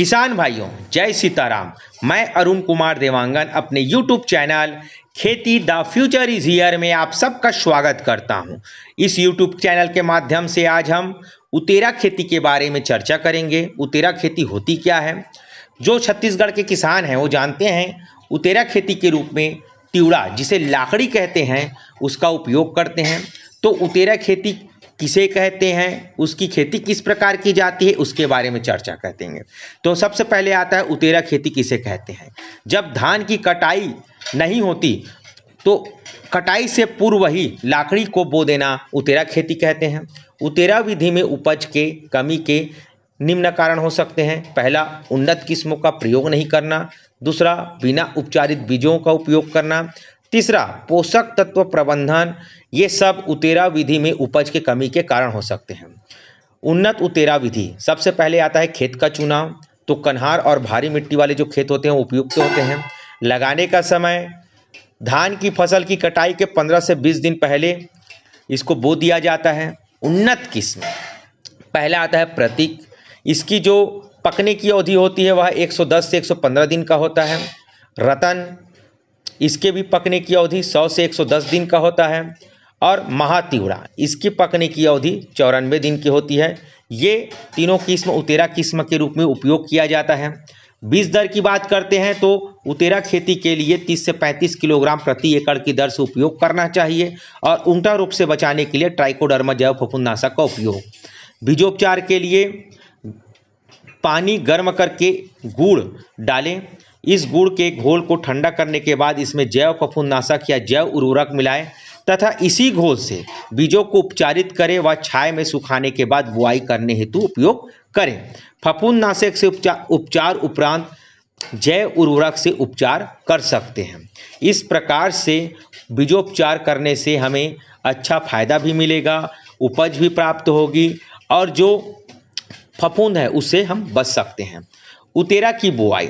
किसान भाइयों, जय सीताराम। मैं अरुण कुमार देवांगन अपने YouTube चैनल खेती द फ्यूचर इज हियर में आप सबका स्वागत करता हूं। इस YouTube चैनल के माध्यम से आज हम उतेरा खेती के बारे में चर्चा करेंगे। उतेरा खेती होती क्या है? जो छत्तीसगढ़ के किसान हैं वो जानते हैं। उतेरा खेती के रूप में तिवड़ा, जिसे लाखड़ी कहते हैं, उसका उपयोग करते हैं। तो उतेरा खेती किसे कहते हैं, उसकी खेती किस प्रकार की जाती है, उसके बारे में चर्चा करते हैं। तो सबसे पहले आता है उतेरा खेती किसे कहते हैं। जब धान की कटाई नहीं होती तो कटाई से पूर्व ही लाखड़ी को बो देना उतेरा खेती कहते हैं। उतेरा विधि में उपज के कमी के निम्न कारण हो सकते हैं। पहला, उन्नत किस्मों का प्रयोग नहीं करना। दूसरा, बिना उपचारित बीजों का उपयोग करना। तीसरा, पोषक तत्व प्रबंधन। ये सब उतेरा विधि में उपज के कमी के कारण हो सकते हैं। उन्नत उतेरा विधि, सबसे पहले आता है खेत का चुनाव। तो कन्हार और भारी मिट्टी वाले जो खेत होते हैं वो उपयुक्त होते हैं। लगाने का समय, धान की फसल की कटाई के 15 से 20 दिन पहले इसको बो दिया जाता है। उन्नत किस्म, पहला आता है प्रतीक। इसकी जो पकने की अवधि होती है वह 110 से 115 दिन का होता है। रतन, इसके भी पकने की अवधि 100 से 110 दिन का होता है। और महातिवड़ा, इसकी पकने की अवधि 94 दिन की होती है। ये तीनों किस्म उतेरा किस्म के रूप में उपयोग किया जाता है। बीज दर की बात करते हैं तो उतेरा खेती के लिए 30 से 35 किलोग्राम प्रति एकड़ की दर से उपयोग करना चाहिए। और उल्टा रोग से बचाने के लिए ट्राइकोडर्मा जैव फफूंदनाशक का उपयोग। बीजोपचार के लिए पानी गर्म करके गुड़ डालें। इस गुड़ के घोल को ठंडा करने के बाद इसमें जैव फफूंदनाशक या जैव उर्वरक मिलाएं तथा इसी घोल से बीजों को उपचारित करें व छाया में सुखाने के बाद बुआई करने हेतु उपयोग करें। फफूंदनाशक से उपचार उपरांत जैव उर्वरक से उपचार कर सकते हैं। इस प्रकार से बीजोपचार करने से हमें अच्छा फायदा भी मिलेगा, उपज भी प्राप्त होगी और जो फफूंद है उससे हम बच सकते हैं। उतेरा की बुआई,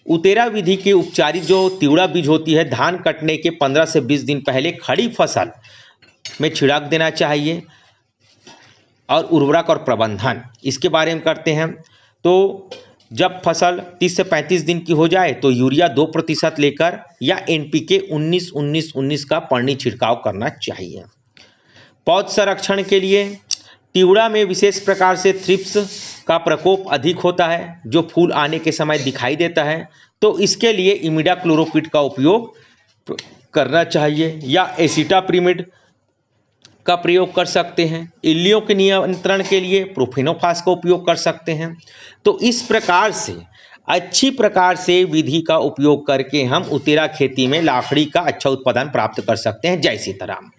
उतेरा विधि के उपचारित जो तिवड़ा बीज होती है, धान कटने के 15 से 20 दिन पहले खड़ी फसल में छिड़क देना चाहिए। और उर्वरक और प्रबंधन, इसके बारे में करते हैं। तो जब फसल 30 से 35 दिन की हो जाए तो यूरिया 2% लेकर या NPK 19-19-19 का पर्णी छिड़काव करना चाहिए। पौध संरक्षण के लिए तिवड़ा में विशेष प्रकार से थ्रिप्स का प्रकोप अधिक होता है जो फूल आने के समय दिखाई देता है। तो इसके लिए इमिडाक्लोरोपिड का उपयोग करना चाहिए या एसिटाप्रिमिड का प्रयोग कर सकते हैं। इल्लियों के नियंत्रण के लिए प्रोफेनोफास का उपयोग कर सकते हैं। तो इस प्रकार से अच्छी प्रकार से विधि का उपयोग करके हम उतेरा खेती में लाखड़ी का अच्छा उत्पादन प्राप्त कर सकते हैं। जय सीताराम।